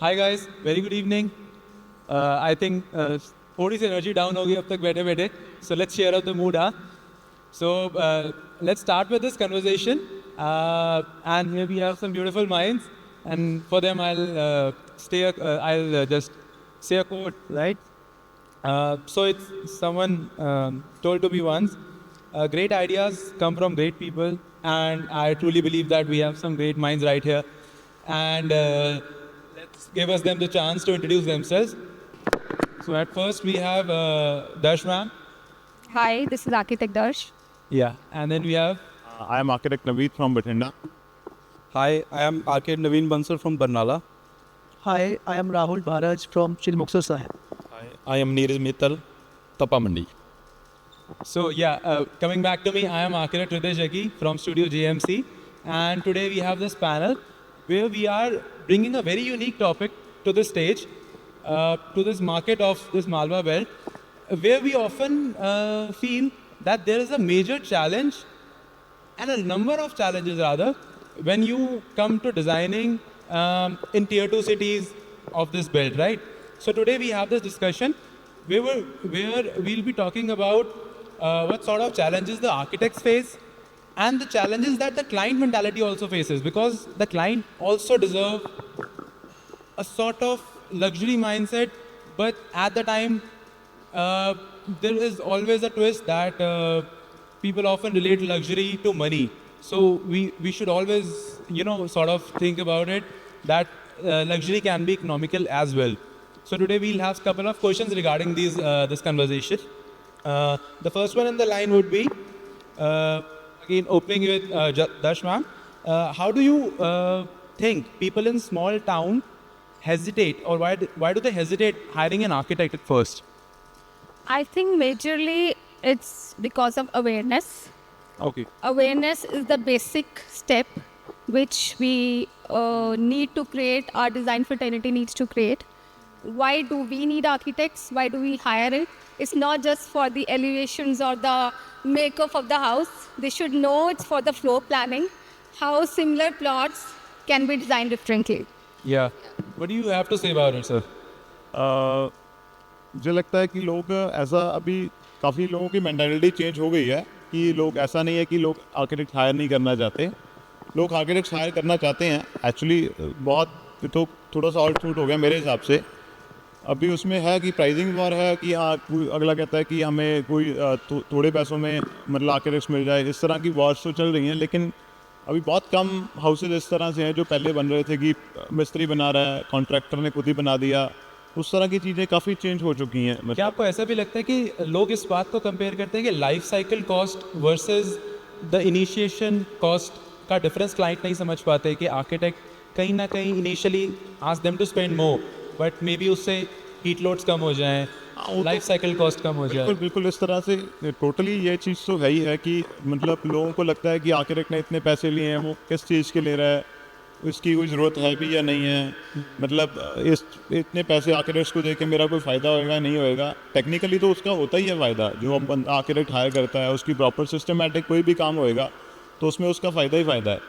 Hi guys, very good evening. I think थोड़ी सी energy down होगी अब तक बैठे बैठे. So let's cheer up the mood, huh? So let's start with this conversation. And here we have some beautiful minds, and for them I'll just say a quote, right? So it's someone told to me once. Great ideas come from great people, and I truly believe that we have some great minds right here. And let's give us them the chance to introduce themselves. So at first we have Darsh ma'am. Hi, this is Architect Darsh. Yeah, and then we have I am architect Naveed from Bathinda. Hi, I am Arcade Naveen Bansal from Barnala. Hi, I am Rahul Bharaj from Shri Muxar Sahib. I am Neeraj Mittal, Tapa Mandi. So yeah, coming back to me, I am architect Ritesh Jaggi from Studio JMC, and today we have this panel where we are bringing a very unique topic to the stage, to this market of this Malwa belt, where we often feel that there is a major challenge and a number of challenges rather when you come to designing in tier 2 cities of this belt, right? So today we have this discussion where we'll be talking about what sort of challenges the architects face and the challenges that the client mentality also faces, because the client also deserve a sort of luxury mindset, but at the time there is always a twist that people often relate luxury to money. So we should always, sort of think about it that luxury can be economical as well. So today we'll have a couple of questions regarding this conversation. The first one in the line would be, again opening with Darsh ma'am. How do you think people in small town hesitate, or why do they hesitate hiring an architect at first? I think majorly it's because of awareness. Okay. Awareness is the basic step which we need to create, our design fraternity needs to create. Why do we need architects? Why do we hire it? It's not just for the elevations or the makeup of the house. They should know it's for the floor planning, how similar plots can be designed differently. Yeah. What do you have to say about it, sir? मुझे लगता है कि लोग ऐसा अभी काफ़ी लोगों की मेंटालिटी चेंज हो गई है कि लोग ऐसा नहीं है कि लोग आर्किटेक्ट हायर नहीं करना चाहते. लोग आर्किटेक्ट हायर करना चाहते हैं एक्चुअली. बहुत तो थोड़ा सा ऑल्ट शूट हो गया मेरे हिसाब से. अभी उसमें है कि प्राइसिंग वॉर है कि हाँ, कोई अगला कहता है कि हमें कोई थोड़े पैसों में मतलब आर्किटेक्ट्स मिल जाए. इस तरह की वॉर्स तो चल रही हैं, लेकिन अभी बहुत कम हाउसेज इस तरह से हैं जो पहले बन रहे थे कि मिस्त्री बना रहा है, कॉन्ट्रैक्टर ने खुद ही बना दिया. उस तरह की चीज़ें काफ़ी चेंज हो चुकी हैं. क्या आपको ऐसा भी लगता है कि लोग इस बात को कंपेयर करते हैं कि life cycle cost versus the initiation cost का डिफरेंस क्लाइंट नहीं समझ पाते कि आर्किटेक्ट कहीं ना कहीं initially ask them to spend more, but maybe उससे हीट लोड्स कम हो जाएं, लाइफ साइकिल कॉस्ट कम हो जाए. बिल्कुल इस तरह से टोटली ये चीज़ तो है ही है कि मतलब लोगों को लगता है कि आर्किटेक्ट ने इतने पैसे लिए हैं, वो किस चीज़ के ले रहा है, इसकी कोई ज़रूरत है भी या नहीं है. मतलब इतने पैसे आर्किटेक्ट्स को दे के मेरा कोई फ़ायदा होएगा नहीं होएगा. टेक्निकली तो उसका होता ही है फ़ायदा. जो अब आर्किटेक्ट हायर करता है उसकी प्रॉपर सिस्टमेटिक कोई भी काम होएगा तो उसमें उसका फ़ायदा ही फ़ायदा है.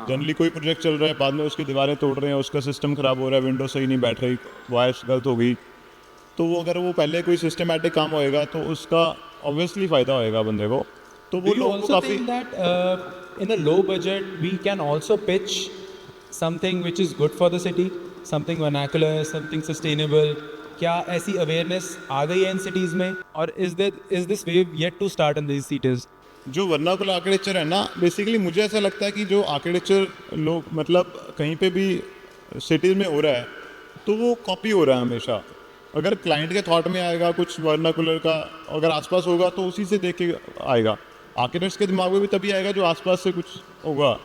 जनरली कोई प्रोजेक्ट चल रहा है, बाद में उसकी दीवारें तोड़ रहे हैं, उसका सिस्टम ख़राब हो रहा है, विंडो सही नहीं बैठ रही, वायर्स गलत हो गई, तो वो अगर वो पहले कोई सिस्टमेटिक काम होएगा तो उसका ऑब्वियसली फ़ायदा होएगा बंदे को. तो वो लोग also काफ़ी think that in a low budget we can also pitch something which is good for the city, something vernacular, something sustainable. क्या ऐसी अवेयरनेस आ गई है इन सिटीज़ में, और is this wave yet to start in these cities? जो vernacular architecture है ना, basically मुझे ऐसा लगता है कि जो आर्किटेक्चर लोग मतलब कहीं पे भी सिटीज़ में हो रहा है तो वो कॉपी हो रहा है हमेशा. अगर क्लाइंट के थॉट में आएगा कुछ वर्नाकुलर का, अगर आसपास होगा तो उसी से देख के आएगा. आर्किटेक्ट्स के दिमाग में भी तभी आएगा जो आसपास से कुछ होगा.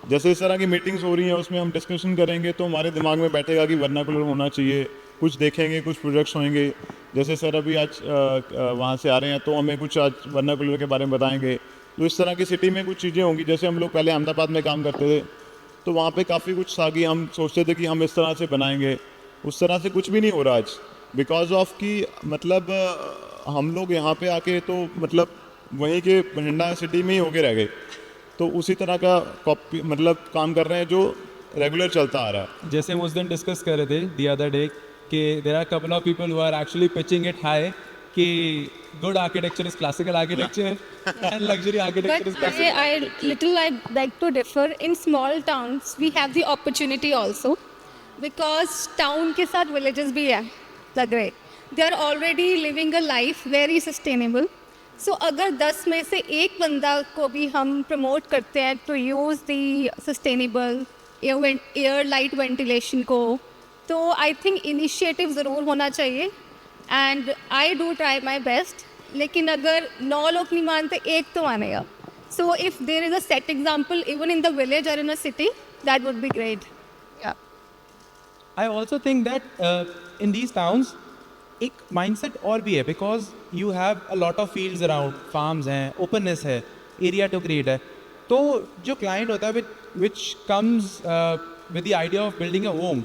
जैसे इस तरह की मीटिंग्स हो रही हैं, उसमें हम डिस्कशन करेंगे तो हमारे दिमाग में बैठेगा कि वर्नाकुलर होना चाहिए. कुछ देखेंगे, कुछ प्रोजेक्ट्स होंगे. जैसे सर अभी आज वहाँ से आ रहे हैं तो हमें कुछ आज वर्नाकुलर के बारे में बताएंगे. तो इस तरह की सिटी में कुछ चीज़ें होंगी. जैसे हम लोग पहले अहमदाबाद में काम करते थे तो वहाँ पे काफ़ी कुछ था कि हम सोचते थे कि हम इस तरह से बनाएंगे. उस तरह से कुछ भी नहीं हो रहा आज, बिकॉज ऑफ कि मतलब हम लोग यहाँ पे आके तो मतलब वहीं के बठिंडा सिटी में ही होके रह गए. तो उसी तरह का कॉपी मतलब काम कर रहे हैं जो रेगुलर चलता आ रहा है। जैसे हम उस दिन डिस्कस कर रहे थे दी अदर डे कि there are couple of people who are actually pitching it high कि good architecture is classical architecture and luxury architecture is But I like to differ. In small towns, we have the opportunity also, because town के साथ villages भी है लग रहे. They are already living a life very sustainable. So अगर 10 में से एक बंदा को भी हम promote करते हैं to use the sustainable air light ventilation को, तो I think initiative ज़रूर होना चाहिए. And I do try my best. लेकिन अगर 9 लोग नहीं मानते, एक तो मानेगा. So if there is a set example even in the village or in a city, that would be great. Yeah. I also think that in these towns एक mindset और भी है because you have a lot of fields around, farms हैं, openness है, area to create है. तो जो client होता है which comes with the idea of building a home,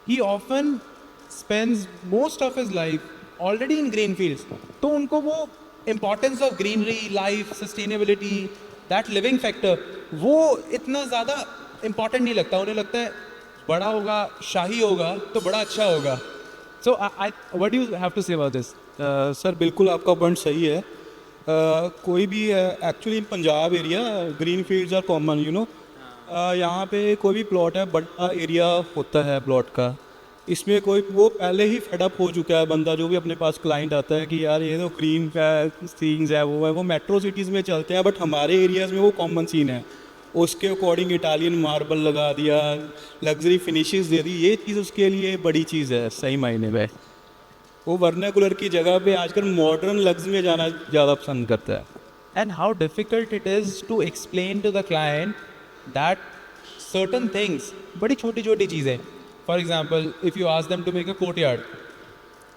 he often spends most of his life already in green fields. तो उनको वो importance of greenery, life, sustainability, that living factor, वो इतना ज़्यादा important नहीं लगता. उन्हें लगता है बड़ा होगा, शाही होगा तो बड़ा अच्छा होगा. So what do you have to say about this? Sir बिल्कुल आपका पॉइंट सही है. कोई भी actually Punjab area green fields are common you know. यहाँ पे कोई भी प्लॉट है बड़ा एरिया होता है प्लॉट का, इसमें कोई वो पहले ही फेडअप हो चुका है बंदा जो भी अपने पास क्लाइंट आता है कि यार ये तो ग्रीन सीन्स है वो मेट्रो सिटीज़ में चलते हैं बट हमारे एरियाज़ में वो कॉमन सीन है. उसके अकॉर्डिंग इटालियन मार्बल लगा दिया, लग्जरी फिनिशेस दे दी, ये चीज़ उसके लिए बड़ी चीज़ है सही मायने में. वो वर्नाकुलर की जगह पे आजकल मॉडर्न लग्स में जाना ज़्यादा पसंद करता है. And how difficult it is to explain to the client that certain things, बड़ी छोटी छोटी चीज़ें, for example, if you ask them to make a courtyard,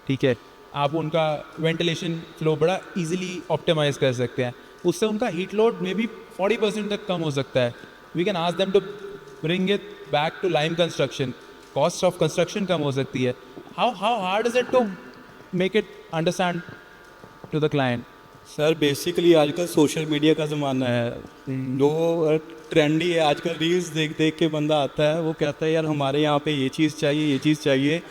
ठीक है, आप उनका ventilation flow बड़ा easily optimize कर सकते हैं, उससे उनका heat load में भी 40% तक कम हो सकता है. We can ask them to bring it back to lime construction, cost of construction कम हो सकती है. How hard is it to make it understand to the client? Sir basically आजकल सोशल मीडिया का ज़माना है, जो ट्रेंडी है आजकल रील्स देख देख के बंदा आता है, वो कहता है यार हमारे यहाँ पे ये चीज़ चाहिए.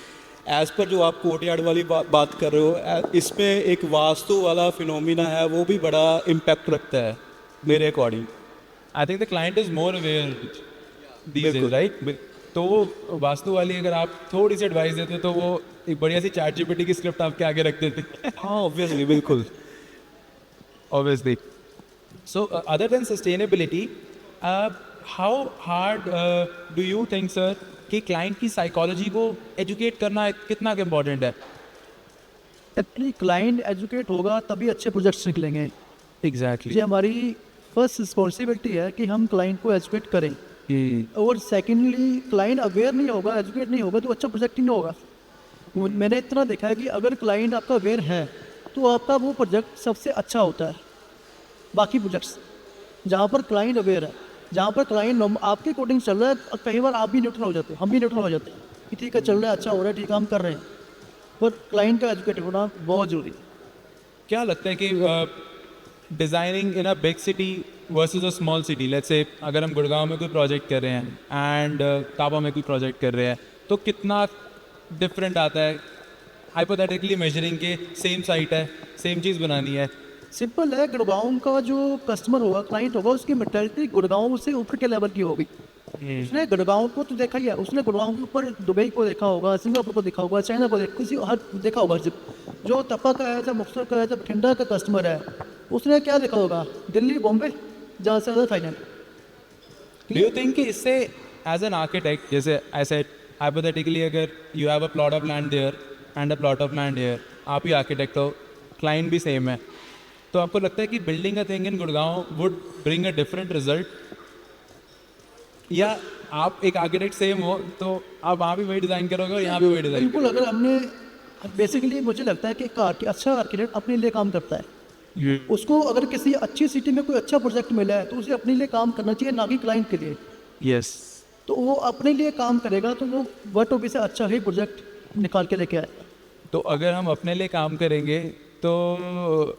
एज़ पर जो आप कोर्टयार्ड वाली बात कर रहे हो, इसमें एक वास्तु वाला फिनोमिना है, वो भी बड़ा इम्पैक्ट रखता है मेरे according. I think the client is more aware these days, right? तो वास्तु वाली अगर आप थोड़ी सी एडवाइस देते तो वो एक बढ़िया सी चैट जीपीटी की स्क्रिप्ट आपके आगे रख देते. हाँ ऑब्वियसली बिल्कुल. Obviously. So other than sustainability, how hard do you think, sir, कि client की psychology को educate करना कितना important है? एक्चुअली क्लाइंट एजुकेट होगा तभी अच्छे प्रोजेक्ट्स निकलेंगे. Exactly. ये हमारी फर्स्ट रिस्पॉन्सिबिलिटी है कि हम क्लाइंट को एजुकेट करें. और सेकेंडली क्लाइंट अवेयर नहीं होगा, एजुकेट नहीं होगा तो अच्छा प्रोजेक्ट नहीं होगा. मैंने इतना देखा है कि अगर क्लाइंट आपका अवेयर है तो आपका वो प्रोजेक्ट सबसे अच्छा होता है. बाकी प्रोजेक्ट्स जहाँ पर क्लाइंट अवेयर है, जहाँ पर क्लाइंट आपके अकॉर्डिंग चल रहा है, कई बार आप भी न्यूट्रल हो जाते हैं, हम भी न्यूट्रल हो जाते हैं कि ठीक है चल रहा है, अच्छा हो रहा है, ठीक है हम कर रहे हैं. पर क्लाइंट का एजुकेट होना बहुत ज़रूरी है. क्या लगता है कि designing in a big city versus a small city, let's say अगर हम गुड़गांव में कोई प्रोजेक्ट कर रहे हैं एंड काबा में कोई प्रोजेक्ट कर रहे हैं, तो कितना डिफरेंट आता है हाइपोथेटिकली मेजरिंग के सेम साइट है, सेम चीज़ बनानी है. सिंपल है, गुड़गांव का जो कस्टमर होगा, क्लाइंट होगा, उसकी मेंटालिटी गुड़गांव से ऊपर के लेवल की होगी. उसने गुड़गांव को तो देखा ही है, उसने गुड़गांव के ऊपर दुबई को देखा होगा, सिंगापुर को देखा होगा, चाइना को किसी हर देखा होगा. जो तपा का है, जब मुक्तसर का है, जब ठंडा का कस्टमर है, उसने क्या देखा होगा? दिल्ली, बॉम्बे, जहाँ से ज़्यादा फाइनल. डू यू थिंक कि इससे एज एन आर्किटेक्ट, जैसे ऐसे हाइपोथेटिकली अगर you have a plot of land there and a plot of land there, आप ही आर्किटेक्ट हो, क्लाइंट भी सेम है, तो आपको लगता है कि building a thing in Gurgaon would bring a different result? या आप एक आर्किटेक्ट सेम हो तो आप वहाँ भी वही डिज़ाइन करोगे और यहाँ भी वही डिज़ाइन? बिल्कुल. अगर हमने बेसिकली मुझे लगता है कि एक अच्छा आर्किटेक्ट अपने लिए काम करता है. उसको अगर किसी अच्छी सिटी में कोई अच्छा प्रोजेक्ट मिला है तो उसे अपने लिए काम करना चाहिए, ना कि क्लाइंट के लिए. यस. तो वो अपने लिए काम करेगा तो वो वर्टोपी से अच्छा ही प्रोजेक्ट निकाल के लेके आएगा. तो अगर हम अपने लिए काम करेंगे तो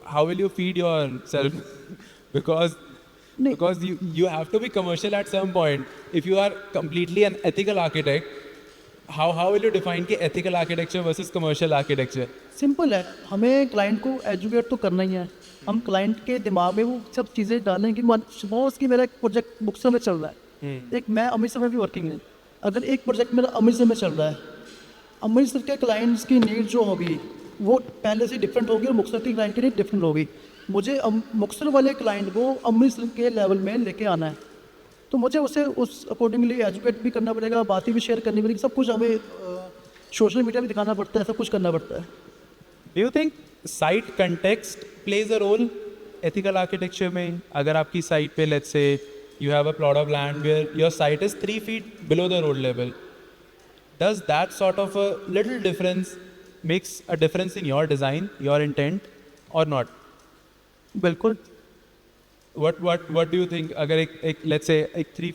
how will you feed your self? Because नहीं। Because you have to be commercial at some point. If you are completely an ethical architect, how will you define कि ethical architecture versus commercial architecture? Simple है, हमें client को educate तो करना ही है। हम client के दिमाग में वो सब चीज़ें डालें कि सपोज कि मेरा एक प्रोजेक्ट मुक्तसर में चल रहा है, एक मैं अमृतसर में भी वर्किंग है, अगर एक प्रोजेक्ट मेरा अमृतसर में चल रहा है, अमृतसर के क्लाइंट्स की नीड जो होगी वो पहले से डिफरेंट होगी और मुक्तसर की क्लाइंट की नीड डिफरेंट होगी। मुझे मुक्तसर वाले क्लाइंट को अमृतसर के लेवल में लेके आना है, तो मुझे उसे उस अकॉर्डिंगली एजुकेट भी करना पड़ेगा, बातें भी शेयर करनी पड़ेगी, सब कुछ हमें सोशल मीडिया भी दिखाना पड़ता है, सब कुछ करना पड़ता है। Do you think site context plays a role ethical architecture में? अगर आपकी site पे let's say you have a plot of land where your site is 3 feet below the road level, does that sort of a little difference makes a difference in your design, your intent or not? बिल्कुल। What do you think? अगर एक let's say एक 3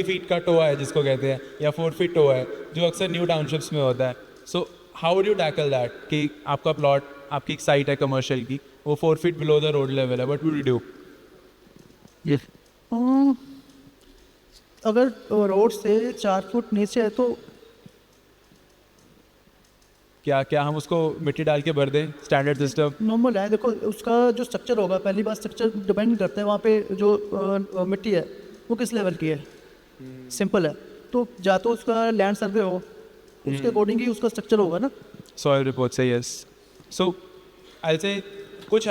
feet का टोआ है जिसको कहते हैं, या 4 feet टोआ है जो अक्सर न्यू टाउनशिप्स में होता है, so how would you tackle that कि आपका प्लॉट, आपकी एक साइट है कमर्शियल की, वो 4 feet below the road level है, what would you do? अगर रोड से 4 फुट नीचे है तो क्या हम उसको मिट्टी डाल के भर दें, स्टैंडर्ड सिस्टम? नॉर्मल है। देखो उसका जो स्ट्रक्चर होगा, पहली बात स्ट्रक्चर डिपेंड करता है वहाँ पे जो मिट्टी है वो किस लेवल की है, सिंपल है। तो या तो उसका लैंड सर्वे हो, उसके अकॉर्डिंग ही उसका स्ट्रक्चर होगा ना। सॉइल रिपोर्ट से यस। सो आई से कुछ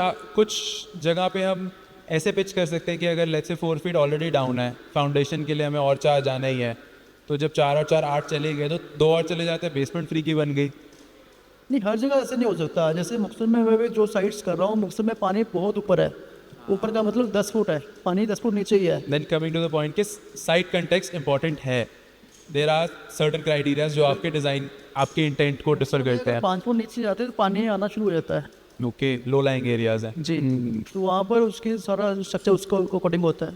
जगह पे हम ऐसे पिच कर सकते हैं कि अगर let's say 4 feet already down है, फाउंडेशन के लिए हमें और 4 जाना ही है, तो जब 4 और 4 8 चले गए तो 2 और चले जाते हैं, बेसमेंट फ्री की बन गई। नहीं, हर जगह ऐसे नहीं हो सकता। जैसे मुक्तसर में मैं भी जो साइट्स कर रहा हूँ, मुक्तसर में पानी बहुत ऊपर है, ऊपर का मतलब 10 फुट है, पानी 10 फुट नीचे ही है। Then coming to the point कि साइट कंटेक्स्ट इंपॉर्टेंट है, देर आर सर्टन क्राइटेरियाज जो आपके डिज़ाइन, आपके इंटेंट को डिफर करते हैं। 5 फुट नीचे जाते हैं तो पानी आना शुरू हो जाता है। ओके, लो लाइंग एरियाज हैं जी, तो वहाँ पर उसके सारा स्ट्रक्चर उसको अकॉर्डिंग होता है।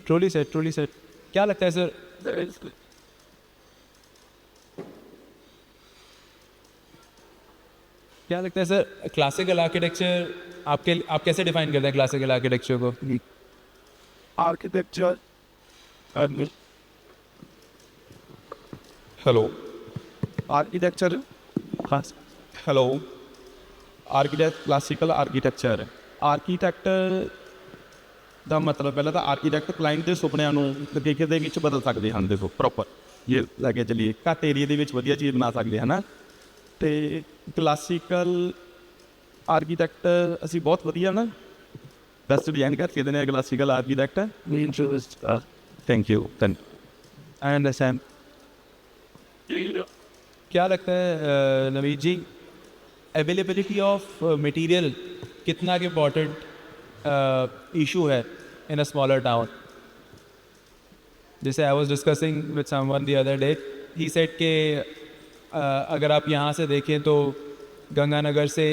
Trolley set. क्या लगता है सर, क्या लगता है सर, क्लासिकल आर्किटेक्चर आप कैसे डिफाइन करते हैं क्लासिकल आर्किटेक्चर को? आर्किटेक्चर हेलो आर्किटेक्चर खास हेलो क्लासिकल आर्किटेक्चर ਦਾ ਮਤਲਬ ਪਹਿਲਾਂ ਤਾਂ ਆਰਕੀਟੈਕਟ ਕਲਾਇੰਟ ਦੇ ਸੁਪਨਿਆਂ ਨੂੰ ਤਰੀਕੇ ਦੇ ਵਿੱਚ ਬਦਲ ਸਕਦੇ ਹਨ। ਦੇਖੋ ਪ੍ਰੋਪਰ ਇਹ ਲੈ ਕੇ ਚੱਲੀਏ, ਘੱਟ ਏਰੀਆ ਦੇ ਵਿੱਚ ਵਧੀਆ ਚੀਜ਼ ਬਣਾ ਸਕਦੇ ਹਨ। ਤੇ ਕਲਾਸੀਕਲ ਆਰਕੀਟੈਕਟ ਅਸੀਂ ਬਹੁਤ ਵਧੀਆ ਨਾ ਬੈਸਟ ਡਿਜ਼ਾਈਨ ਕਰਕੇ ਦਿੰਦੇ ਹਾਂ classical architect. Thank you. I understand. क्या लगता है Naveed ji, availability of material कितना इम्पोर्टेंट इशू है इन अ स्मॉलर टाउन? जैसे I was discussing with someone the other day, he said कि अगर आप यहाँ से देखें तो गंगानगर से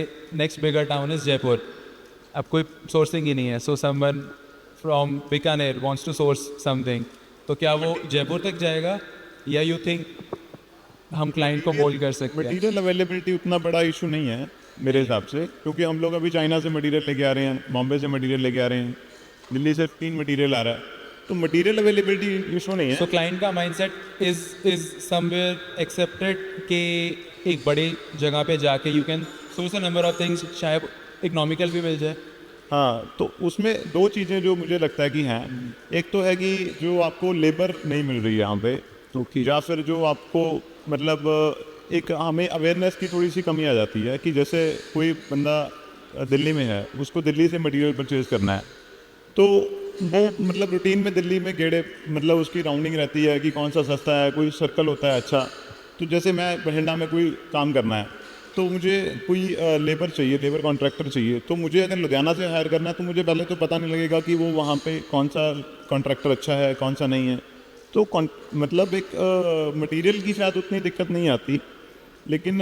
next bigger town is Jaipur, अब कोई सोर्सिंग ही नहीं है। So someone from Bikaner wants to source something, तो क्या वो जयपुर तक जाएगा, या यू थिंक हम क्लाइंट को मोल्ड कर सकते हैं? मटीरियल अवेलेबिलिटी उतना बड़ा इशू नहीं है मेरे हिसाब से, क्योंकि हम लोग अभी चाइना से मटीरियल लेके आ रहे हैं, बॉम्बे से मटीरियल लेके आ रहे हैं, दिल्ली से 3 मटीरियल आ रहा है, तो मटीरियल अवेलेबिलिटी इशू नहीं है। तो क्लाइंट का माइंडसेट इज समवेयर एक्सेप्टेड कि एक बड़ी जगह पे जाके you can source a number of things, शायद इकोनॉमिकल भी मिल जाए। हाँ, तो उसमें 2 चीज़ें जो मुझे लगता है कि हैं, एक तो है कि जो आपको लेबर नहीं मिल रही है यहाँ पे, तो या फिर जो आपको मतलब एक हमें अवेयरनेस की थोड़ी सी कमी आ जाती है कि जैसे कोई बंदा दिल्ली में है, उसको दिल्ली से मटेरियल परचेज़ करना है, तो वो मतलब रूटीन में दिल्ली में गेड़े मतलब उसकी राउंडिंग रहती है कि कौन सा सस्ता है, कोई सर्कल होता है अच्छा। तो जैसे मैं बठिंडा में कोई काम करना है तो मुझे कोई लेबर चाहिए, लेबर कॉन्ट्रैक्टर चाहिए, तो मुझे अगर लुधियाना से हायर करना है तो मुझे पहले तो पता नहीं लगेगा कि वो वहाँ पे कौन सा कॉन्ट्रैक्टर अच्छा है, कौन सा नहीं है। तो मतलब एक मटेरियल की शायद उतनी दिक्कत नहीं आती, लेकिन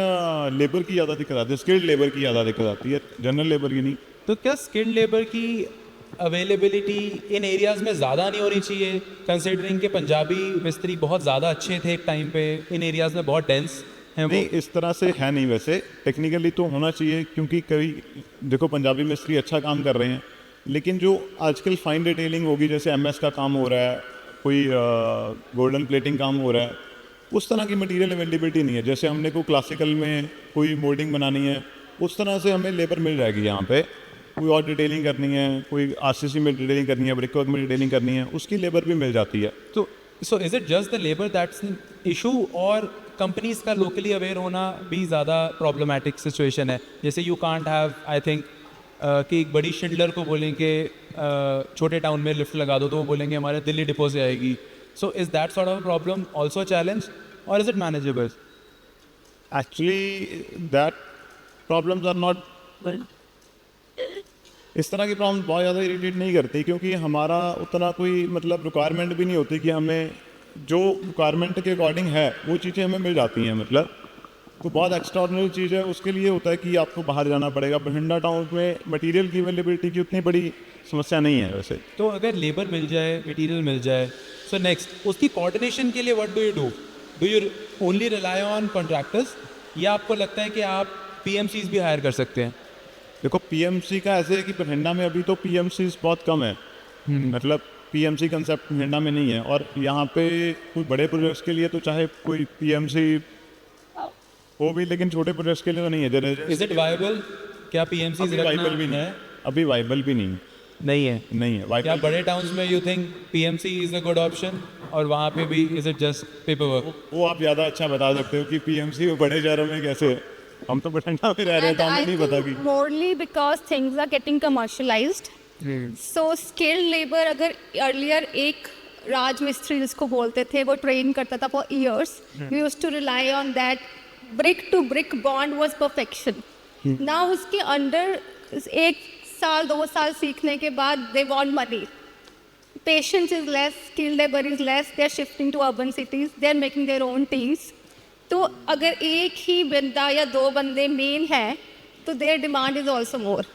लेबर की ज़्यादा दिक्कत आती है, स्किल्ड लेबर की ज़्यादा दिक्कत आती है, जनरल लेबर की नहीं। तो क्या स्किल्ड लेबर की अवेलेबिलिटी इन एरियाज़ में ज़्यादा नहीं होनी चाहिए, कंसिडरिंग कि पंजाबी मिस्त्री बहुत ज़्यादा अच्छे थे एक टाइम पे, इन एरियाज़ में बहुत डेंस हैं वो? नहीं, इस तरह से है नहीं, वैसे टेक्निकली तो होना चाहिए, क्योंकि कभी देखो पंजाबी मिस्त्री अच्छा काम कर रहे हैं, लेकिन जो आजकल फाइन डिटेलिंग होगी, जैसे MS का काम हो रहा है, कोई गोल्डन प्लेटिंग काम हो रहा है, उस तरह की मटेरियल अवेलेबिलिटी नहीं है। जैसे हमने को क्लासिकल में कोई मोल्डिंग बनानी है, उस तरह से हमें लेबर मिल जाएगी यहाँ पे। कोई और डिटेलिंग करनी है, कोई RCC में डिटेलिंग करनी है, ब्रिकवर्क में डिटेलिंग करनी है, उसकी लेबर भी मिल जाती है। So is it just the labor that's an issue, और कंपनीज का लोकली अवेयर होना भी ज़्यादा प्रॉब्लमेटिक सिचुएशन है? जैसे you can't have, I think कि एक बड़ी शिंडलर को बोलेंगे छोटे टाउन में लिफ्ट लगा दो, तो वो बोलेंगे हमारे दिल्ली डिपो से आएगी। So is that sort of problem also challenge, और is it manageable? Actually that problems are not, इस तरह की प्रॉब्लम बहुत ज़्यादा इरिटेट नहीं करती, क्योंकि हमारा उतना कोई मतलब रिक्वायरमेंट भी नहीं होती कि हमें जो रिक्वायरमेंट के अकॉर्डिंग है वो चीज़ें हमें मिल जाती हैं। मतलब तो बहुत एक्स्ट्राऑर्डिनरी चीज़ है, उसके लिए होता है कि आपको बाहर जाना पड़ेगा। बठिंडा टाउन में मटेरियल की अवेलेबिलिटी की उतनी बड़ी समस्या नहीं है वैसे। तो अगर लेबर मिल जाए, मटेरियल मिल जाए, सो नेक्स्ट उसकी कोऑर्डिनेशन के लिए what do you only rely on contractors, या आपको लगता है कि आप PMCs भी हायर कर सकते हैं? देखो PMC का ऐसे है कि बठिंडा में अभी तो PMCs बहुत कम है, मतलब PMC कंसेप्ट बठिंडा में नहीं है। और यहाँ पे कोई बड़े प्रोजेक्ट्स के लिए तो चाहे कोई PMC हो भी, लेकिन छोटे प्रोजेक्ट्स के लिए तो नहीं है। जैसे इज इट वायबल? क्या PMCs अभी वाइबल भी नहीं है, अभी वाइबल भी नहीं नहीं है? नहीं है क्या वाइबल। बड़े टाउन्स में you think PMC is a good option, और वहाँ पे भी is it just paper work? वो आप ज़्यादा अच्छा बता सकते हो कि PMC वो बड़े शहरों में कैसे है। हम तो बठिंडा में रह रहे हैं तो हमें नहीं पता कि morely because things are getting commercialized. So skilled labor, अगर earlier एक राज मिस्त्री जिसको बोलते थे वो ट्रेन करता था for years, we used to rely on that. Brick to brick bond was perfection. Now उसके अंडर 1 साल 2 साल सीखने के बाद they want money. Patience is less, skilled labor is less. They are shifting to urban cities. They are making their own teams. तो अगर एक ही बंदा या 2 बंदे मेन हैं तो their demand is also more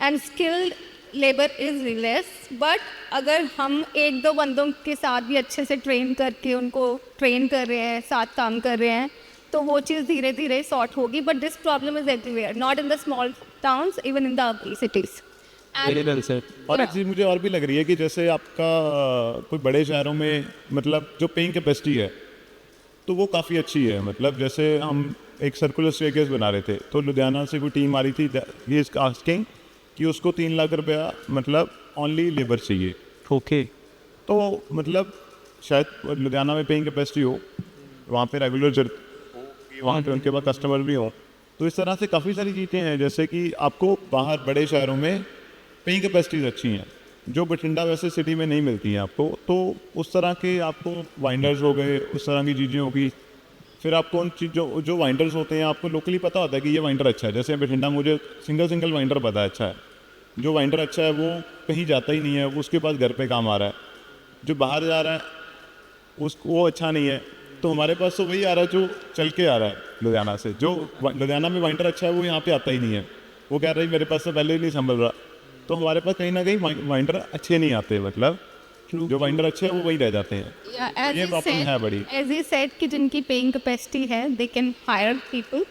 and skilled labour is less. But अगर हम 1-2 बंदों के साथ भी अच्छे से ट्रेन करके उनको ट्रेन कर रहे हैं, साथ काम कर रहे हैं, तो वो चीज़ धीरे धीरे सॉर्ट होगी। But this problem is everywhere, not in the small towns, even in the urban cities. Very well said. और एक चीज़ मुझे और भी लग रही है कि जैसे आपका कोई बड़े शहरों में मतलब जो पेइंग कैपेसिटी है तो वो काफ़ी अच्छी है। मतलब जैसे हम एक सर्कुलर स्टेयरकेस बना रहे थे, तो लुधियाना से कोई टीम आ रही थी, ही इज आस्किंग कि उसको 3 लाख रुपया मतलब ओनली लेबर चाहिए। ओके। तो मतलब शायद लुधियाना में पेइंग कैपेसिटी हो, वहाँ पे रेगुलर वहाँ पे उनके पास कस्टमर भी हो, तो इस तरह से काफ़ी सारी चीज़ें हैं। जैसे कि आपको बाहर बड़े शहरों में पेइंग कैपेसिटीज अच्छी हैं जो बठिंडा वैसे सिटी में नहीं मिलती हैं आपको। तो उस तरह के आपको वाइंडर्स हो गए, उस तरह की चीज़ें होगी। फिर आपको उन चीज़ों जो वाइंडर्स होते हैं आपको लोकली पता होता है कि ये वाइंडर अच्छा है। जैसे बठिंडा मुझे सिंगल वाइंडर पता है अच्छा है, जो वाइंडर अच्छा है वो कहीं जाता ही नहीं है, वो उसके पास घर पे काम आ रहा है। जो बाहर जा रहा है वो अच्छा नहीं है, तो हमारे पास तो वही आ रहा है जो चल के आ रहा है लुधियाना से। जो लुधियाना में वाइंडर अच्छा है वो यहाँ पे आता ही नहीं है, वो कह रहा है मेरे पास तो पहले ही नहीं संभल रहा। तो हमारे पास कहीं ना कहीं वाइंडर अच्छे नहीं आते, मतलब जो वाइंडर अच्छे हैं वो वही रह जाते हैं। ये प्रॉब्लम है बड़ी। एज ही सेड कि जिनकी पेइंग कैपेसिटी है they can hire people,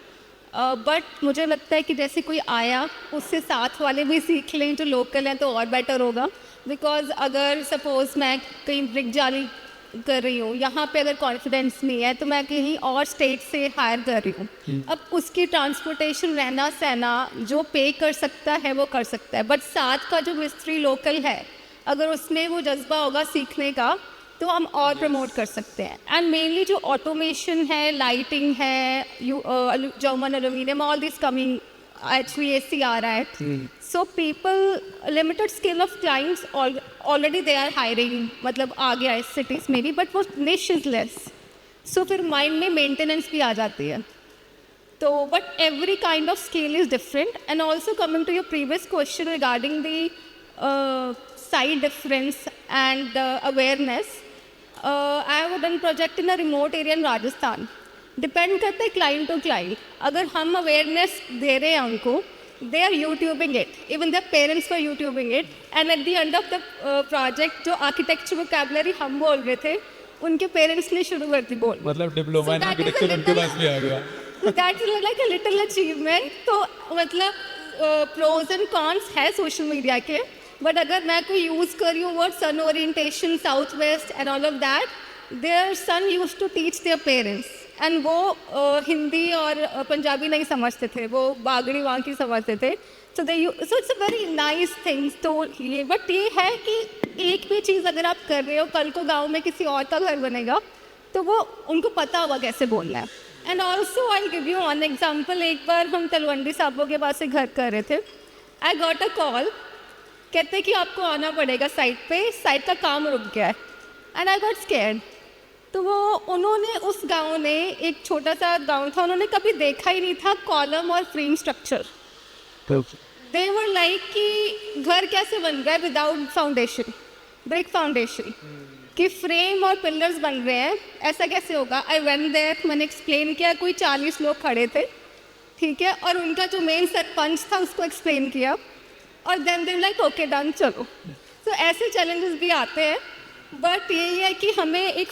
but मुझे लगता है कि जैसे कोई आया उससे साथ वाले भी सीख लें जो लोकल हैं तो और बेटर होगा। बिकॉज अगर सपोज मैं कहीं ब्रिक जाली कर रही हूँ, यहाँ पे अगर कॉन्फिडेंस नहीं है तो मैं कहीं और स्टेट से हायर कर रही हूँ। अब उसकी ट्रांसपोर्टेशन, रहना सहना जो पे कर सकता है वो कर सकता है, बट साथ का जो मिस्त्री लोकल है अगर उसमें वो जज्बा होगा सीखने का तो हम और प्रमोट कर सकते हैं। एंड मेनली जो ऑटोमेशन है, लाइटिंग है, German aluminium, all this coming, HVAC आ रहा है। So people, limited scale of clients already they are hiring, मतलब आ गया है सिटीज़ में भी, बट वो निश इज लेस। सो फिर माइंड में मेंटेनेंस भी आ जाती है। तो but every kind of scale is different. And also coming to your previous question regarding the side difference and awareness, I have done project in a remote area in Rajasthan. Depend करता है client to client. अगर हम awareness दे रहे हैं उनको, they are youtubing it, even their parents were youtubing it, and at the end of the project जो architecture vocabulary हम बोल रहे थे उनके पेरेंट्स ने शुरू कर दी बोल। मतलब डिप्लोमा इन आर्किटेक्चर उनके पास भी आ गया। That is like a little achievement. तो मतलब प्रोज एंड कॉन्स है सोशल मीडिया के, बट अगर मैं कोई यूज़ कर रही हूँ word sun orientation, south west and all of that, their son use to teach their parents, and वो हिंदी और पंजाबी नहीं समझते थे, वो बागड़ी वहाँ की समझते थे. So so it's a very nice things. तो ये बट ये है कि एक भी चीज़ अगर आप कर रहे हो, कल को गांव में किसी और का घर बनेगा तो वो उनको पता होगा कैसे बोलना है. And also I give you one example. एक बार हम तलवंडी साहबों के पास से घर कर रहे थे. आई गॉट अ कॉल, कहते कि आपको आना पड़ेगा साइट पे, साइट का काम रुक गया है. And I got scared. तो वो उन्होंने उस गांव ने, एक छोटा सा गांव था, उन्होंने कभी देखा ही नहीं था कॉलम और frame structure. They were like कि घर कैसे बन गया विदाउट फाउंडेशन, ब्रिक फाउंडेशन, कि फ्रेम और पिलर्स बन रहे हैं, ऐसा कैसे होगा. आई वेंट देयर, मैंने एक्सप्लेन किया, कोई 40 लोग खड़े थे, ठीक है, और उनका जो मेन सरपंच था उसको एक्सप्लेन किया, और then they like okay done, चलो. तो ऐसे चैलेंजेस भी आते हैं, बट यही है कि हमें एक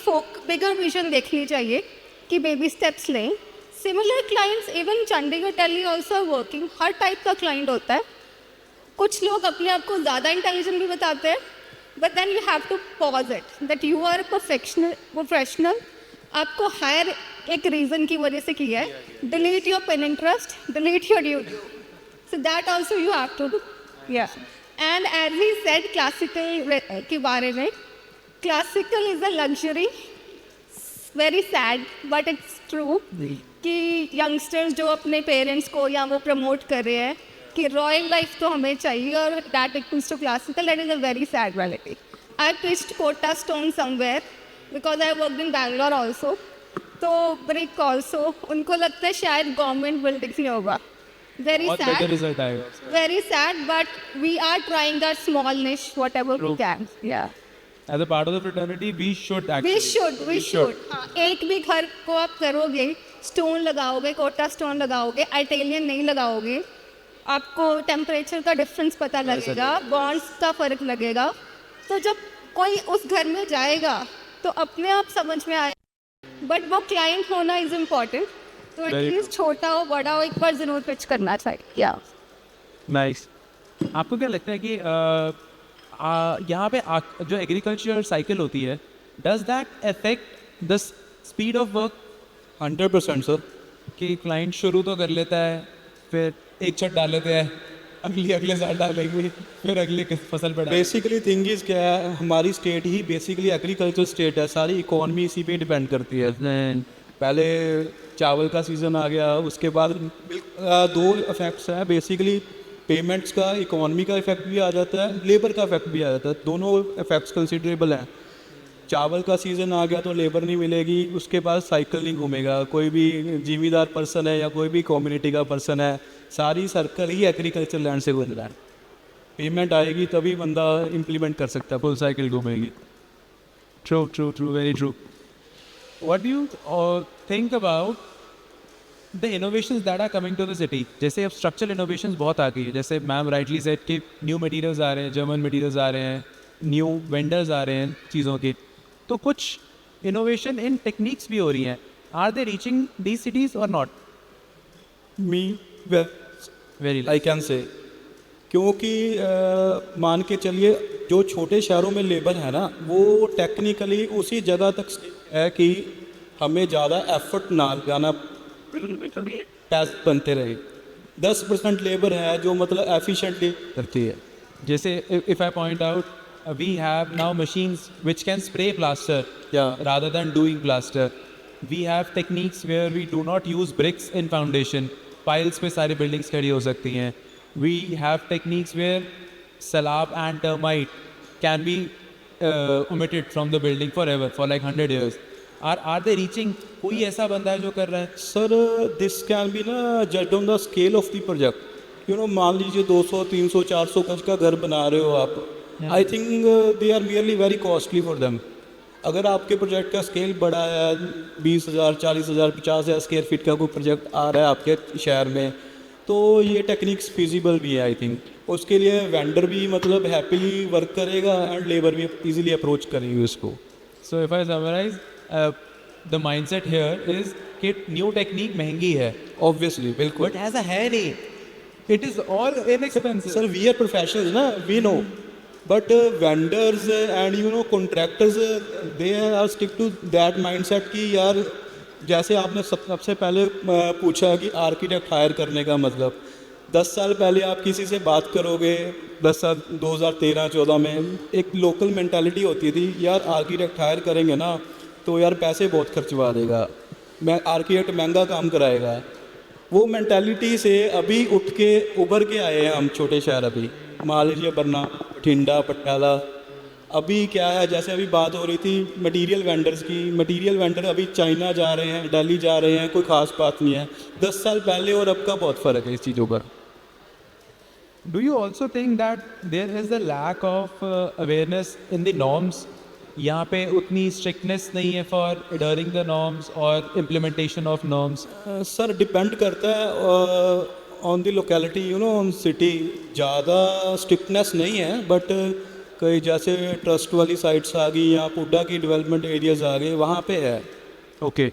बिगर विजन देखनी चाहिए कि बेबी स्टेप्स लें. सिमिलर क्लाइंट्स इवन चंडीगढ़ टेली ऑल्सो वर्किंग. हर टाइप का क्लाइंट होता है. कुछ लोग अपने आप को ज़्यादा इंटेलिजेंट भी बताते हैं, but then you have to pause it that you are professional. आपको हायर एक रीज़न की वजह से किया है. Delete your Pinterest, delete your YouTube. So that also you have to do. या and as he said classical के बारे में, classical is a luxury. Very sad but it's true कि यंगस्टर्स जो अपने पेरेंट्स को या वो प्रमोट कर रहे हैं कि रॉयल लाइफ तो हमें चाहिए और that equals to classical, that is a very sad reality. I pitched Kota stone somewhere because I work in Bangalore also. तो ब्रिक ऑल्सो उनको लगता है शायद गवर्नमेंट बिल्डिंग्स नहीं होगा. वेरी बहुत better सैड, result आएगा. Very sad, but we are trying that small niche whatever we can. या As a part of the fraternity, we should actually. we should. हाँ, एक भी घर को आप करोगे, स्टोन लगाओगे, कोटा स्टोन लगाओगे, इटालियन नहीं लगाओगे, आपको टेम्परेचर का डिफरेंस पता लगेगा, बॉन्ड्स का फ़र्क लगेगा. तो जब कोई उस घर में जाएगा तो अपने आप समझ में आए. बट वो क्लाइंट होना इज़ इम्पॉर्टेंट. तो एटलीस्ट छोटा हो बड़ा हो, एक बार ज़रूर पिच करना चाहिए. या नाइस. आपको क्या लगता है कि यहाँ पे जो एग्रीकल्चर साइकिल होती है, does that affect the speed of work? 100% sir. कि क्लाइंट शुरू तो कर लेता है, फिर एक छत डाल लेते हैं, अगले साल डालेंगे, फिर अगली फसल पर डालेंगे. बेसिकली थिंग इज़ क्या है, हमारी स्टेट ही बेसिकली एग्रीकल्चर स्टेट है. सारी इकोनॉमी इसी पे डिपेंड करती है. पहले चावल का सीज़न आ गया, उसके बाद दो इफेक्ट्स हैं बेसिकली. पेमेंट्स का, इकोनॉमी का इफेक्ट भी आ जाता है, लेबर का इफेक्ट भी आ जाता है. दोनों इफेक्ट्स कंसिडरेबल हैं. चावल का सीज़न आ गया तो लेबर नहीं मिलेगी, उसके बाद साइकिल नहीं घूमेगा. कोई भी जिम्मेदार पर्सन है या कोई भी कम्युनिटी का पर्सन है, सारी सर्कल ही एग्रीकल्चर लैंड से गुजरा है. पेमेंट आएगी तभी बंदा इम्प्लीमेंट कर सकता है, फुल साइकिल घूमेगी. True, very true. What do you think about the innovations that are coming to the city? जैसे अब structural innovations बहुत आ गई है, जैसे मैम rightly said कि न्यू मटेरियल्स आ रहे हैं, जर्मन मटेरियल्स आ रहे हैं, न्यू वेंडर्स आ रहे हैं चीज़ों के. तो कुछ इनोवेशन इन टेक्निक्स भी हो रही हैं. Are they reaching these cities और not? Me very I can say, क्योंकि मान के चलिए जो छोटे शहरों में लेबर है ना, वो टेक्निकली उसी जगह तक है कि हमें ज़्यादा एफर्ट ना लगाना, पैसे बनते रहे. 10% लेबर है जो मतलब एफिशिएंटली करती है. जैसे if I point out, we have now machines which can spray plaster rather than doing plaster. We have techniques where we do not use bricks in foundation. Piles पे सारी buildings खड़ी हो सकती हैं. We have techniques where salab and termite can be omitted from the building forever for like 100 years. Are they reaching? कोई ऐसा बंदा है जो कर रहा है? सर दिस कैन बी ना just on the scale of the project. You know, मान लीजिए 200, 300, 400 गज का घर बना रहे हो आप. I think they are really very costly for them. अगर आपके प्रोजेक्ट का स्केल बड़ा है, 20,000, 40,000, 50,000 स्क्वायर फीट का कोई प्रोजेक्ट आ रहा है आपके शहर में, तो ये टेक्निक्स फिजिबल भी है. आई थिंक उसके लिए वेंडर भी मतलब हैप्पीली वर्क करेगा एंड लेबर भी इजीली अप्रोच करेंगे उसको. So if I summarize, the mindset here is कि न्यू टेक्निक महंगी है, ऑब्वियसली, बिल्कुल. बट ऐसा है नहीं. It is all inexpensive. Sir we are professionals ना, we know. But vendors and you know contractors they are stick to that mindset कि यार जैसे आपने सबसे पहले पूछा कि आर्किटेक्ट हायर करने का मतलब 10 साल पहले आप किसी से बात करोगे 10 साल 2013-14 में एक लोकल मेंटालिटी होती थी यार आर्किटेक्ट हायर करेंगे ना तो यार पैसे बहुत खर्चवा देगा, मैं आर्किटेक्ट महंगा काम कराएगा। वो मेंटालिटी से अभी उठ के उभर के आए हैं हम छोटे शहर, अभी मान लीजिए बरना, बठिंडा, पटियाला। अभी क्या है, जैसे अभी बात हो रही थी मटेरियल वेंडर्स की, मटेरियल वेंडर अभी चाइना जा रहे हैं, दिल्ली जा रहे हैं, कोई ख़ास बात नहीं है। 10 साल पहले और अब का बहुत फ़र्क है इस चीज़ों पर। Do you also think that there is a lack of awareness in the norms? यहाँ पे उतनी strictness नहीं है for adhering the norms और implementation of norms. Sir depend करता है on the locality, you know, on city. ज़्यादा strictness नहीं है, बट कई जैसे ट्रस्ट वाली साइट्स आ गई या पुड्डा की डेवलपमेंट एरियाज़ आ गए, वहाँ पे है। Okay.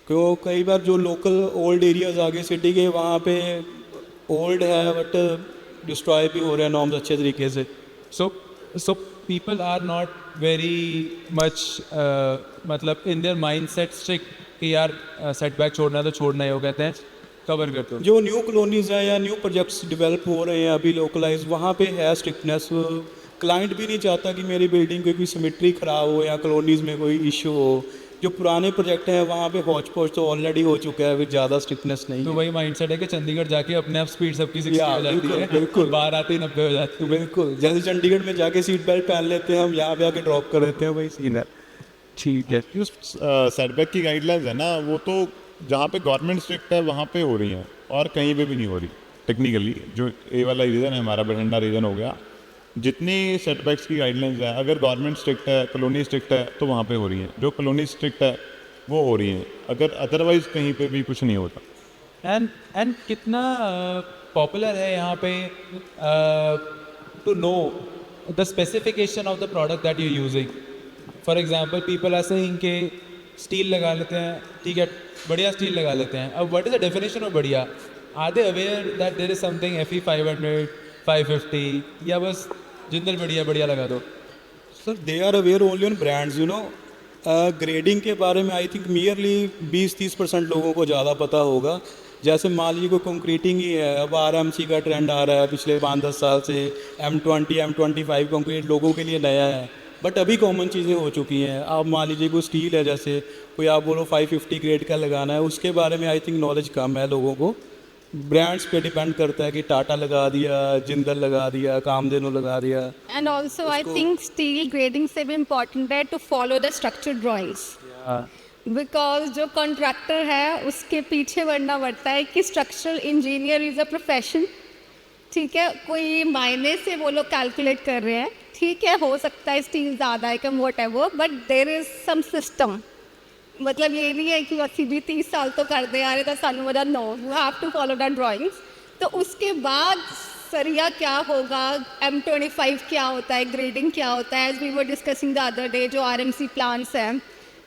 क्यों कई बार जो लोकल ओल्ड एरियाज़ आ गए सिटी के, वहाँ पे ओल्ड है बट डिस्ट्रॉय भी हो रहे हैं नॉर्म्स अच्छे तरीके से। So people are not very much मतलब in their mindset strict कि यार setback छोड़ना है तो छोड़ना ही हो, कहते हैं कवर कर दो। जो न्यू कॉलोनीज हैं या न्यू प्रोजेक्ट्स डेवलप हो रहे हैं अभी लोकलाइज, वहाँ पे है स्ट्रिक्टनेस। क्लाइंट भी नहीं चाहता कि मेरी बिल्डिंग की कोई सिमेट्री ख़राब हो या कॉलोनीज में कोई इशू हो। जो पुराने प्रोजेक्ट हैं वहाँ पे हौच पौच तो ऑलरेडी हो चुका है, ज़्यादा स्ट्रिक्टनेस नहीं तो है। वही माइंडसेट है कि चंडीगढ़ जाके अपने आप स्पीड सबकी 60 या, हो जाती बिल्कुल, है, बिल्कुल। बाहर आते ही 90 हो जाती है। बिल्कुल, जैसे चंडीगढ़ में जाके सीट बेल्ट पहन लेते हैं हम, यहाँ पे आके ड्रॉप कर देते हैं, वही सीन है। ठीक है। जो सेटबैक की गाइडलाइंस है ना, वो तो जहाँ पे गवर्नमेंट स्ट्रिक्ट है वहाँ पे हो रही हैं और कहीं पे भी नहीं हो रही टेक्निकली। जो ए वाला रीजन है हमारा बठिंडा रीजन हो गया, जितनी सेटबैक्स की गाइडलाइंस है, अगर गवर्नमेंट स्ट्रिक्ट है, कॉलोनी स्ट्रिक्ट है, तो वहाँ पे हो रही हैं। जो कॉलोनी स्ट्रिक्ट है वो हो रही हैं, अगर अदरवाइज कहीं पे भी कुछ नहीं होता। एंड कितना पॉपुलर है यहाँ पे to know the specification of the product that you using. For example people are saying के स्टील लगा लेते हैं, ठीक है, बढ़िया स्टील लगा लेते हैं। अब what is the definition of बढ़िया? Are they aware that there is something FE 500, 550, या बस जिंदल बढ़िया बढ़िया लगा दो? Sir they are aware only on brands, you know. Grading के बारे में आई थिंक नियरली 20-30% लोगों को ज़्यादा पता होगा। जैसे मान लीजिए कोई कंक्रीटिंग ही है, अब RMC का ट्रेंड आ रहा है पिछले 5-10 साल से। M20, M25 कंक्रीट लोगों के लिए नया है, बट अभी कॉमन चीज़ें हो चुकी हैं। आप मान लीजिए कोई स्टील है, जैसे कोई आप बोलो 550 ग्रेड का लगाना है, उसके बारे में आई थिंक नॉलेज कम है लोगों को। ब्रांड्स पे डिपेंड करता है कि टाटा लगा दिया, जिंदल लगा दिया, कामधेनु लगा दिया। And also, I think steel grading से भी important है to follow the structured drawings. Because जो contractor है उसके पीछे बढ़ना पड़ता है कि structural engineer is a profession. ठीक है, कोई मायने से वो लोग कैलकुलेट कर रहे हैं, ठीक है, हो सकता है स्टील ज़्यादा है कम whatever, but there is some system. मतलब ये नहीं है कि अस्सी भी 30 साल तो करते आ रहे थे, सानू बता no you have to follow that drawings. तो उसके बाद सरिया क्या होगा, M25 क्या होता है, ग्रेडिंग क्या होता है, as we were discussing the other day, जो RMC प्लांट्स हैं।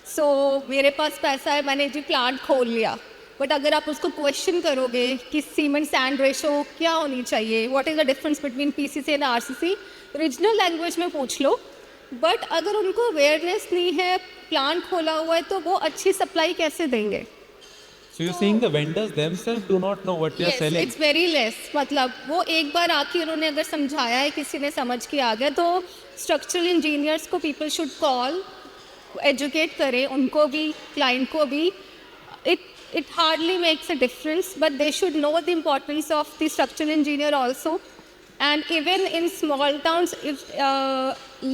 सो मेरे पास पैसा है, मैंने जी प्लांट खोल लिया, बट अगर आप उसको क्वेश्चन करोगे कि सीमेंट सैंड रेशो क्या होनी चाहिए, what is the difference between PCC and RCC, regional language में पूछ लो। बट अगर उनको अवेयरनेस नहीं है, प्लांट खोला हुआ है, तो वो अच्छी सप्लाई कैसे देंगे? So you're saying the vendors themselves do not know what they are selling? It's very less. मतलब वो एक बार आके उन्होंने अगर समझाया है, किसी ने समझ के आ गया, तो स्ट्रक्चरल इंजीनियर्स को पीपल शुड कॉल, एजुकेट करें उनको भी, क्लाइंट को भी। It hardly makes a difference, but they should know the importance of the structural engineer also. And even in small towns, if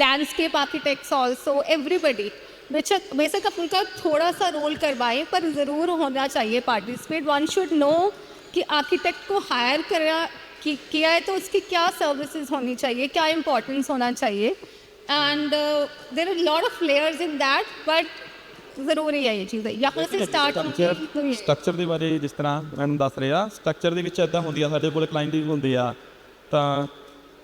landscape architects also, everybody, बेशक आप उनका थोड़ा सा रोल करवाएं, पर ज़रूर होना चाहिए पार्टिसिपेट। वन शुड नो कि आर्किटेक्ट को हायर किया है तो उसकी क्या सर्विसेज होनी चाहिए, क्या इम्पोर्टेंस होना चाहिए। And there are lot of layers in that, but ਜ਼ਰੂਰੀ ਹੈ ਇਹ ਚੀਜ਼, यहाँ से स्टार्ट होनी। ਸਟਰਕਚਰ ਦੇ ਬਾਰੇ ਜਿਸ ਤਰ੍ਹਾਂ ਮੈਨੂੰ ਦੱਸ ਰਿਹਾ, ਸਟਰਕਚਰ ਦੇ ਵਿੱਚ ਇੱਦਾਂ ਹੁੰਦੀ ਆ, ਸਾਡੇ ਕੋਲ ਕਲਾਇੰਟ ਵੀ ਹੁੰਦੇ ਆ, ਤਾਂ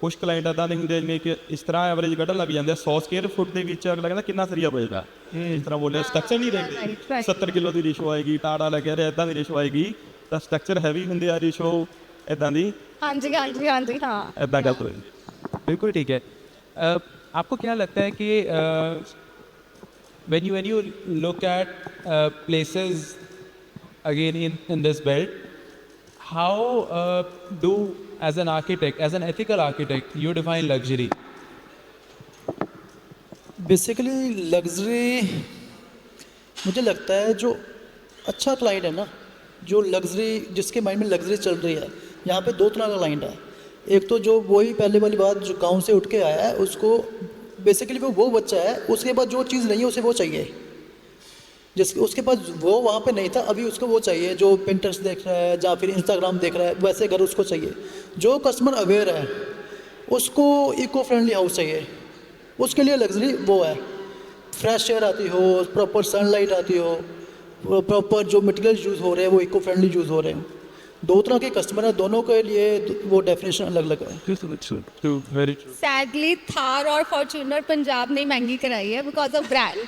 ਕੁਝ ਕਲਾਇੰਟ ਇੱਦਾਂ ਦੇ ਹੁੰਦੇ ਜਿਵੇਂ ਕਿ ਇਸ ਤਰ੍ਹਾਂ ਐਵਰੇਜ ਕੱਢਣ ਲੱਗ ਜਾਂਦੇ ਆ 100 ਸਕੁਅਰ ਫੁੱਟ ਦੇ ਵਿੱਚ। ਅਗਲਾ ਕਹਿੰਦਾ ਕਿੰਨਾ ਸਰੀਆ ਪਏਗਾ, ਇਸ ਤਰ੍ਹਾਂ ਬੋਲਿਆ ਸਟਰਕਚਰ ਨਹੀਂ ਦੇਖਦੇ, 70 ਕਿਲੋ ਦੀ ਰੇਸ਼ੋ ਆਏਗੀ, ਟਾੜਾ ਲੈ ਕੇ ਰਿਹਾ ਇੱਦਾਂ ਦੀ ਰੇਸ਼ੋ ਆਏਗੀ, ਤਾਂ ਸਟਰਕਚਰ ਹੈਵੀ ਹੁੰਦੇ ਆ, ਰੇਸ਼ੋ ਇੱਦਾਂ ਦੀ ਹਾਂਜੀ ਹਾਂਜੀ ਹਾਂਜੀ, ਹਾਂ ਇੱਦਾਂ ਕਰ ਦੋ। बिल्कुल ठीक है। आपको क्या लगता है कि when you look at places again in this belt, how do as an architect, as an ethical architect, you define luxury? Basically luxury, मुझे लगता है जो अच्छा क्लाइंट है ना, जो लग्जरी, जिसके माइंड में लग्जरी चल रही है, यहाँ पे दो तरह का क्लाइंट है। एक तो जो वही पहले वाली बात, जो गांव से उठ के आया है, उसको बेसिकली वो बच्चा है, उसके पास जो चीज़ नहीं है उसे वो चाहिए, जिसके उसके पास वो वहाँ पे नहीं था, अभी उसको वो चाहिए। जो पिंटरेस्ट देख रहा है या फिर इंस्टाग्राम देख रहा है, वैसे घर उसको चाहिए। जो कस्टमर अवेयर है उसको इको फ्रेंडली हाउस चाहिए, उसके लिए लग्जरी वो है। फ्रेश एयर आती हो, प्रॉपर सनलाइट आती हो, प्रॉपर जो मटेरियल यूज़ हो रहे हैं वो इको फ्रेंडली यूज़ हो रहे हैं। दो तरह के कस्टमर हैं, दोनों के लिए वो डेफिनेशन अलग अलग है। Very true. सैडली थार और फॉर्च्यूनर पंजाब ने महंगी कराई है बिकॉज ऑफ ब्रांड।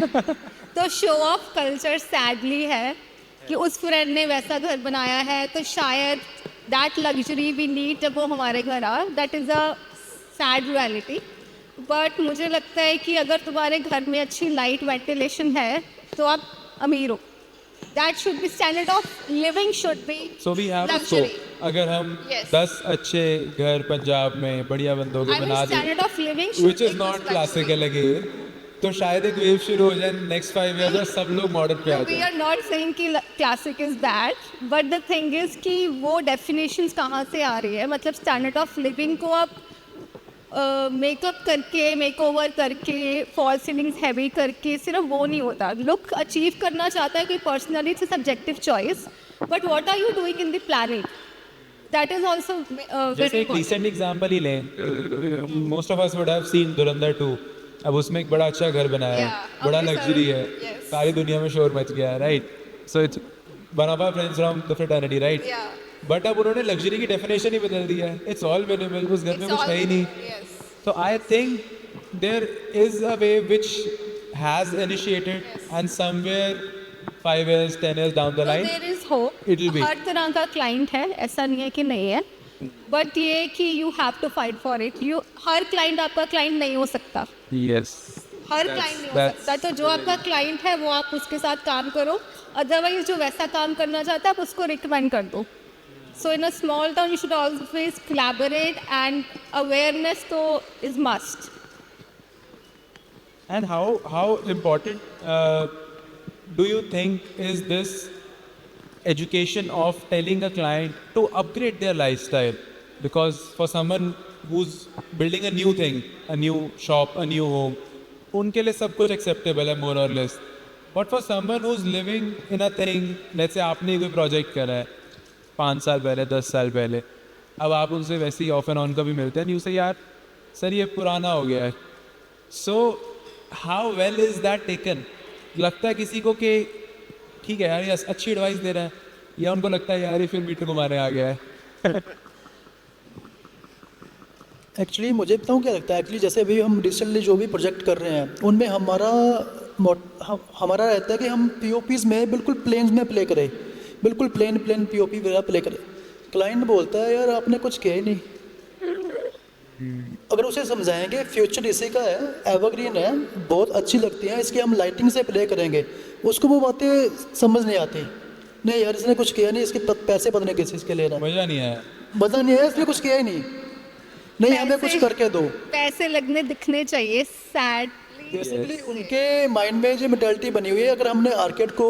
तो शो ऑफ कल्चर सैडली है कि उस फ्रेंड ने वैसा घर बनाया है, तो शायद दैट लग्जरी वी नीड जब वो हमारे घर आ, that is a sad reality. But मुझे लगता है कि अगर तुम्हारे घर में अच्छी लाइट वेंटिलेशन है तो आप अमीर हो। That should be standard of living, should be So we have luxury. अगर हम Yes. 10 अच्छे घर पंजाब में बढ़िया बंदों के I mean, बना दें, standard of living should which is be not luxury. classical again, तो शायद एक वेव शुरू हो जाए नेक्स्ट 5 years और सब लोग मॉडर्न पे आ We जाए। are not saying कि classic is bad, but the thing is कि वो definitions कहाँ से आ रही है। मतलब स्टैंडर्ड ऑफ लिविंग को आप मेकअप करके, मेकओवर करके, फॉल सीलिंग्स हैवी करके सिर्फ वो नहीं होता। लुक अचीव करना चाहता है कोई personally, it's subjective choice, but what are you doing in the planning, that is also जैसे वेरी एक रिसेंट एग्जांपल ही लें, most of us would have seen Dhurandhar 2। अब उसमें एक बड़ा अच्छा घर बनाया है, Yeah, बड़ा अमृतसर, लग्जरी है, yes. सारी दुनिया में शोर मच गया है, right? So it's one of our friends from the fraternity, right? Yeah. But अब उन्होंने लग्जरी की डेफिनेशन ही बदल दी है। इट्स ऑल मिनिमल, उस घर में कुछ है ही नहीं। So I think there is a way which has initiated, and somewhere 5 years, 10 years down the line, there is hope. it will be. हर तरह का क्लाइंट है, ऐसा नहीं है कि नहीं है, बट ये कि you have to fight for it. You हर क्लाइंट आपका क्लाइंट नहीं हो सकता, yes, हर क्लाइंट नहीं हो that's- सकता। तो जो आपका क्लाइंट है वो आप उसके साथ काम करो, अदरवाइज जो वैसा काम करना चाहता है आप उसको रिकमेंड कर दो। So in a small town you should always collaborate, and awareness तो is must. And how important do you think is this education of telling a client to upgrade their lifestyle? Because for someone who's building a new thing, a new shop, a new home, उनके लिए सब कुछ acceptable है more or less. But for someone who's living in a thing, let's say आपने कोई project करा है 5 साल पहले, 10 साल पहले, अब आप उनसे वैसे ही ऑफ एंड ऑन कभी मिलते हैं, नहीं उसे यार सर ये पुराना हो गया है। So how well is that taken? लगता है किसी को कि ठीक है यार ये अच्छी एडवाइस दे रहा है, या उनको लगता है यार ये फिर मीटर घुमाने आ गया है? एक्चुअली मुझे बताऊँ क्या लगता है, एक्चुअली जैसे अभी हम रिसेंटली जो भी प्रोजेक्ट कर रहे हैं उनमें हमारा रहता है कि हम पीओपीज़ में बिल्कुल प्लेन्स में प्ले करें, बिल्कुल प्लेन पीओपी वगैरह प्ले करें। क्लाइंट बोलता है यार आपने कुछ किया ही नहीं। अगर उसे समझाएंगे फ्यूचर इसी का है, एवरग्रीन है, बहुत अच्छी लगती है, इसकी हम लाइटिंग से प्ले करेंगे, उसको वो बातें समझ नहीं आती। नहीं यार इसने कुछ किया नहीं, इसके पैसे पता नहीं किस चीज़ के ले रहा है, मजा नहीं आया। मज़ा नहीं है, इसने कुछ किया ही नहीं। नहीं हमें कुछ पैसे- करके दो। पैसे लगने दिखने चाहिए, सैड। बेसिकली उनके माइंड में जो मेंटालिटी बनी हुई है, अगर हमने आर्केड को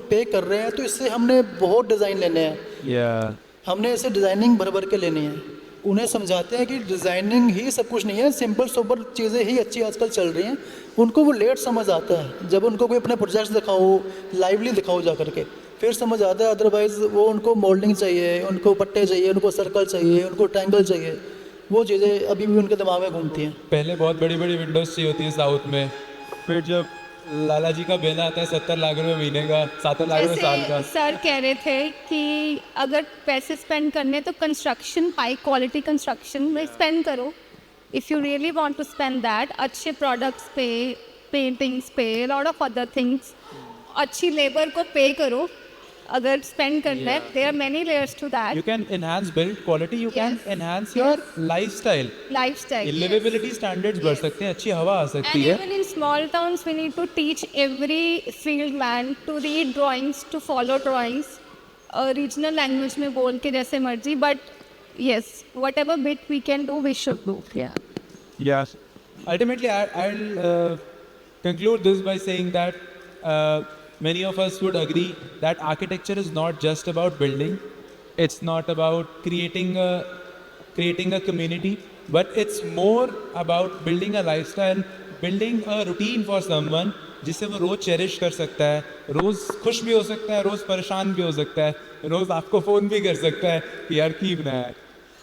पे कर रहे हैं तो इससे हमने बहुत डिज़ाइन लेने हैं, या हमने इसे डिज़ाइनिंग भर भर के लेनी है। उन्हें समझाते हैं कि डिज़ाइनिंग ही सब कुछ नहीं है, सिंपल सोबर चीज़ें ही अच्छी आजकल चल रही हैं। उनको वो लेट समझ आता है, जब उनको कोई अपने प्रोजेक्ट्स दिखाओ, लाइवली दिखाओ जा करके, फिर समझ आता है। अदरवाइज़ वो उनको मोल्डिंग चाहिए, उनको पट्टे चाहिए, उनको सर्कल चाहिए, उनको ट्रायंगल चाहिए, वो चीज़ें अभी भी उनके दिमाग में घूमती हैं। पहले बहुत बड़ी बड़ी विंडोज चाहिए होती है साउथ में, फिर जब लाला जी का बिल आता है 70 लाख रुपए महीने का, 7 लाख रुपए साल का। जैसे सर कह रहे थे कि अगर पैसे स्पेंड करने तो कंस्ट्रक्शन, हाई क्वालिटी कंस्ट्रक्शन में स्पेंड करो। If you really want to spend that, अच्छे प्रोडक्ट्स पे, पेंटिंग्स पे, लॉट ऑफ अदर थिंग्स, अच्छी लेबर को पे करो। अगर spend करना है, there are many layers to that. You can enhance build quality, you can Yes. enhance your lifestyle. Lifestyle. Livability standards बढ़ सकते हैं, अच्छी हवा आ सकती And है. even in small towns, we need to teach every field man to read drawings, to follow drawings, regional language में बोल के जैसे मर्जी. But yes, whatever bit we can do, we should do. Yeah. Yes. Ultimately, I'll conclude this by saying that many of us would agree that architecture is not just about building. It's not about creating a community, but it's more about building a lifestyle, building a routine for someone जिससे वो रोज cherish कर सकता है, रोज खुश भी हो सकता है, रोज परेशान भी हो सकता है, रोज आपको फोन भी कर सकता है कि यार की बना है.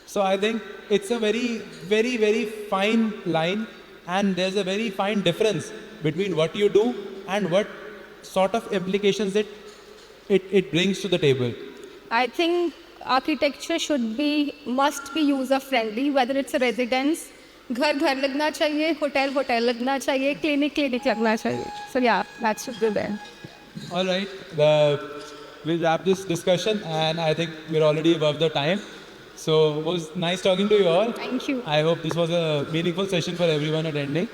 So I think it's a very, very, very fine line, and there's a very fine difference between what you do and what sort of implications it brings to the table. I think architecture must be user friendly, whether it's a residence, घर घर लगना चाहिए, hotel hotel लगना चाहिए, clinic लगना चाहिए. So yeah, that should be there. All right, we'll wrap this discussion, and I think we're already above the time. So it was nice talking to you all. Thank you. I hope this was a meaningful session for everyone attending.